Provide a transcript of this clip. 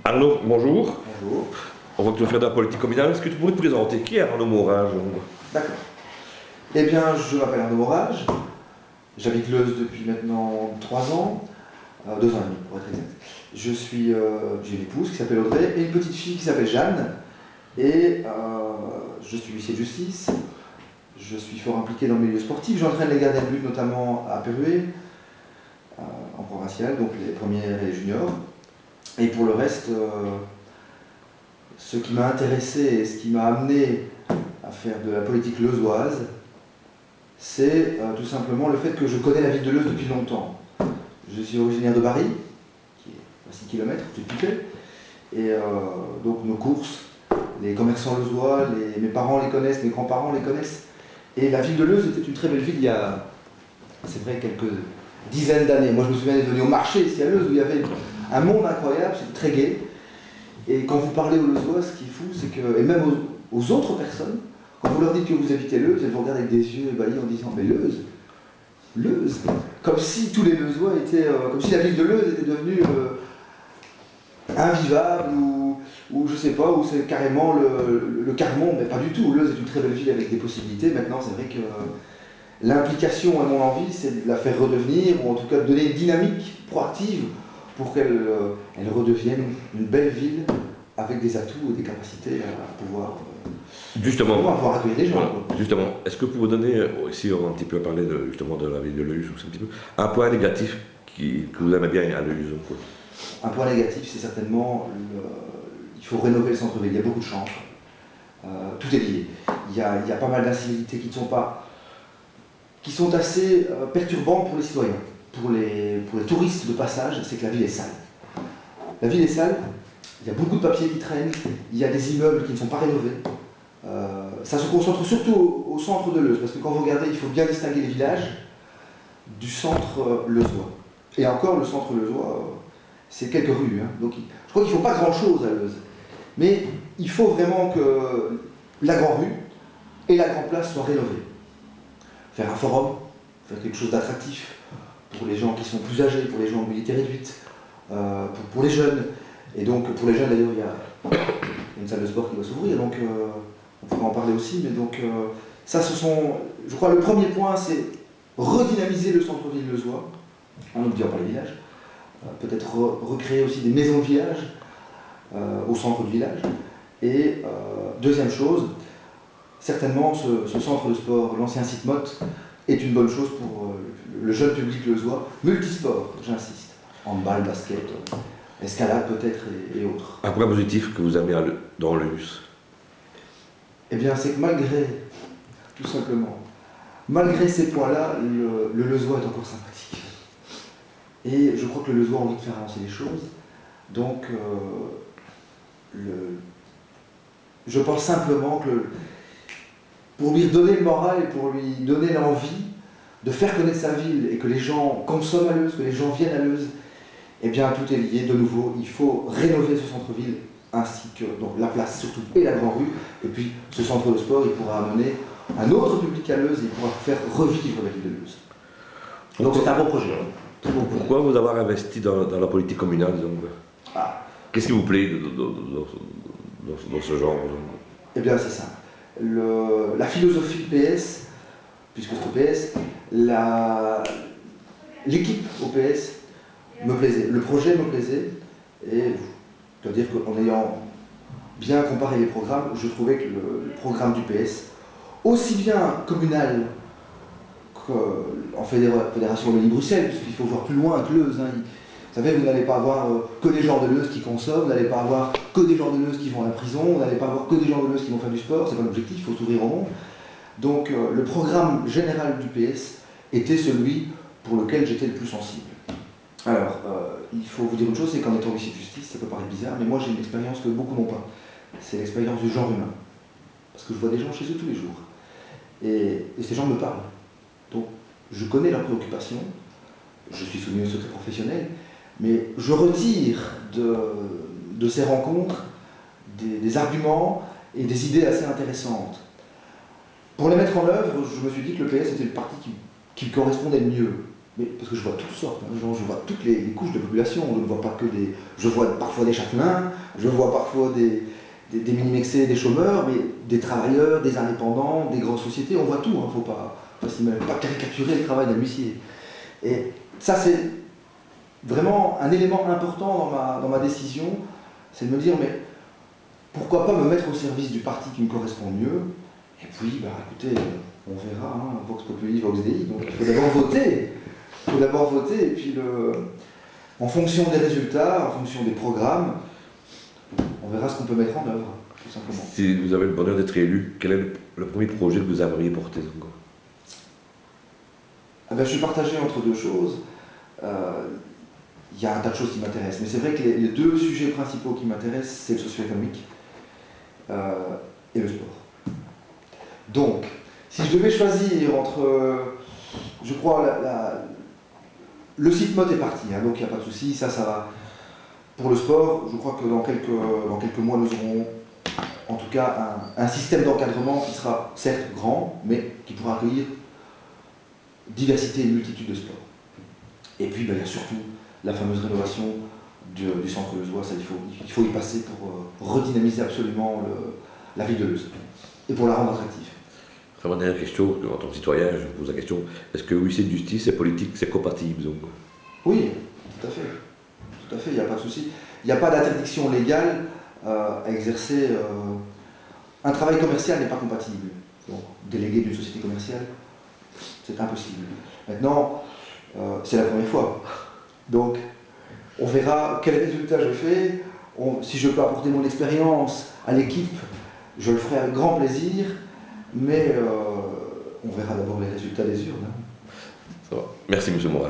Arnaud, bonjour. Bonjour. On voit que tu vas faire de la politique communale. Est-ce que tu pourrais te présenter? Qui est Arnaud Morage? D'accord. Eh bien, je m'appelle Arnaud Morage. J'habite Leuze depuis maintenant 3 ans, 2 ans et demi pour être exact. J'ai une épouse qui s'appelle Audrey et une petite fille qui s'appelle Jeanne. Et je suis huissier de justice. Je suis fort impliqué dans le milieu sportif. J'entraîne les gardiens de but notamment à Pérué, en provincial, donc les premières et les juniors. Et pour le reste, ce qui m'a intéressé et ce qui m'a amené à faire de la politique leuzoise, c'est tout simplement le fait que je connais la ville de Leuze depuis longtemps. Je suis originaire de Bari, qui est à 6 km, j'ai Pichet, et donc nos courses, les commerçants leuzois, mes parents les connaissent, mes grands-parents les connaissent. Et la ville de Leuze était une très belle ville il y a, c'est vrai, quelques dizaines d'années. Moi je me souviens d'être venu au marché ici à Leuze où il y avait un monde incroyable, c'était très gai. Et quand vous parlez aux Leuzois, ce qui est fou, c'est que, et même aux autres personnes, quand vous leur dites que vous habitez Leuze, elles vous regardent avec des yeux ébahis en disant mais Leuze, Leuze, comme si tous les Leuzois étaient, comme si la ville de Leuze était devenue invivable ou je sais pas, ou c'est carrément le quart-monde, mais pas du tout. Leuze est une très belle ville avec des possibilités. Maintenant, c'est vrai que l'implication, à mon envie, c'est de la faire redevenir, ou en tout cas de donner une dynamique proactive pour qu'elle redevienne une belle ville avec des atouts et des capacités à pouvoir, pouvoir accueillir des gens. Voilà, justement, est-ce que vous pouvez donner, ici on a un petit peu parlé justement de la ville de Leuze, un point négatif que vous aimez bien à Leuze? Un point négatif, c'est certainement, il faut rénover le centre-ville, il y a beaucoup de change, tout est lié. Il y a pas mal d'incivilités qui sont assez perturbantes pour les citoyens. Pour les touristes de passage, c'est que la ville est sale. La ville est sale, il y a beaucoup de papiers qui traînent, il y a des immeubles qui ne sont pas rénovés. Ça se concentre surtout au centre de Leuze, parce que quand vous regardez, il faut bien distinguer les villages du centre leuzois. Et encore, le centre leuzois, c'est quelques rues. Hein. Donc, je crois qu'il ne faut pas grand-chose à Leuze. Mais il faut vraiment que la grande rue et la grande place soient rénovées. Faire un forum, faire quelque chose d'attractif pour les gens qui sont plus âgés, pour les gens en mobilité réduite, pour les jeunes. Et donc, pour les jeunes, d'ailleurs, il y a une salle de sport qui va s'ouvrir, donc on pourra en parler aussi. Mais donc, ça, je crois, le premier point, c'est redynamiser le centre-ville leuzois, en n'oubliant pas les villages. Peut-être recréer aussi des maisons de village au centre du village. Et deuxième chose, certainement, ce centre de sport, l'ancien site MOT, est une bonne chose pour le jeune public leuzois. Multisport, j'insiste. Handball, basket, escalade peut-être et autres. Un point positif que vous aimez dans Leuze? Eh bien, c'est que tout simplement, malgré ces points-là, le Leuzois est encore sympathique. Et je crois que le Leuzois a envie de faire avancer les choses. Donc, je pense simplement que pour lui donner le moral et pour lui donner l'envie de faire connaître sa ville et que les gens consomment à Leuze, que les gens viennent à Leuze, eh bien tout est lié de nouveau. Il faut rénover ce centre-ville ainsi que donc, la place surtout et la grande rue. Et puis ce centre de sport, il pourra amener un autre public à Leuze et il pourra faire revivre la ville de Leuze. Donc c'est un beau projet. Pourquoi vous avoir investi dans la politique communale? Qu'est-ce qui vous plaît dans ce genre? Eh bien c'est ça. La philosophie PS, puisque c'est au PS, l'équipe au PS me plaisait, le projet me plaisait, et je dois dire qu'en ayant bien comparé les programmes, je trouvais que le programme du PS, aussi bien communal qu'en fédération Wallonie-Bruxelles, puisqu'il faut voir plus loin que Leuze. Hein. Vous savez, vous n'allez pas avoir que des gens de Leuze qui consomment, vous n'allez pas avoir que des gens de Leuze qui vont à la prison, vous n'allez pas avoir que des gens de Leuze qui vont faire du sport, c'est pas l'objectif, il faut s'ouvrir au monde. Donc le programme général du PS était celui pour lequel j'étais le plus sensible. Alors, il faut vous dire une chose, c'est qu'en étant huissier de justice, ça peut paraître bizarre, mais moi j'ai une expérience que beaucoup n'ont pas. C'est l'expérience du genre humain. Parce que je vois des gens chez eux tous les jours. Et ces gens me parlent. Donc, je connais leurs préoccupations, je suis soumis au secret professionnel, mais je retire de ces rencontres des arguments et des idées assez intéressantes. Pour les mettre en œuvre, je me suis dit que le PS était le parti qui correspondait le mieux Mais parce que je vois toutes sortes, hein, je vois toutes les couches de population, je ne vois pas que des... Je vois parfois des châtelains, je vois parfois des mini-mexés, des chômeurs, mais des travailleurs, des indépendants, des grandes sociétés, on voit tout, il ne faut pas caricaturer le travail d'un huissier. Et ça, c'est vraiment un élément important dans ma décision, c'est de me dire, mais pourquoi pas me mettre au service du parti qui me correspond mieux, et puis, bah, écoutez, on verra, hein, Vox Populi, Vox Dei, donc il faut d'abord voter. Il faut d'abord voter, et puis en fonction des résultats, en fonction des programmes, on verra ce qu'on peut mettre en œuvre, tout simplement. Si vous avez le bonheur d'être élu, quel est le premier projet que vous aimeriez porter encore? Ah ben, je suis partagé entre deux choses. Il y a un tas de choses qui m'intéressent, mais c'est vrai que les deux sujets principaux qui m'intéressent, c'est le socio-économique et le sport. Donc, si je devais choisir entre, je crois, le site mode est parti, hein, donc il n'y a pas de souci, ça va. Pour le sport, je crois que dans quelques mois, nous aurons en tout cas un système d'encadrement qui sera certes grand, mais qui pourra accueillir diversité et multitude de sports. Et puis, ben, il y a surtout la fameuse rénovation du centre Leusois, ça il faut y passer pour redynamiser absolument la ville de Leuze et pour la rendre attractive. Vraiment, dernière question, en tant que citoyen, je pose la question, est-ce que huissier de justice et politique, c'est compatible donc? Oui, tout à fait. Tout à fait, il n'y a pas de souci. Il n'y a pas d'interdiction légale à exercer. Un travail commercial n'est pas compatible. Donc, délégué d'une société commerciale, c'est impossible. Maintenant, c'est la première fois. Donc, on verra quel résultat je fais. Si je peux apporter mon expérience à l'équipe, je le ferai avec grand plaisir. Mais on verra d'abord les résultats des urnes. Ça va. Merci, M. Morin.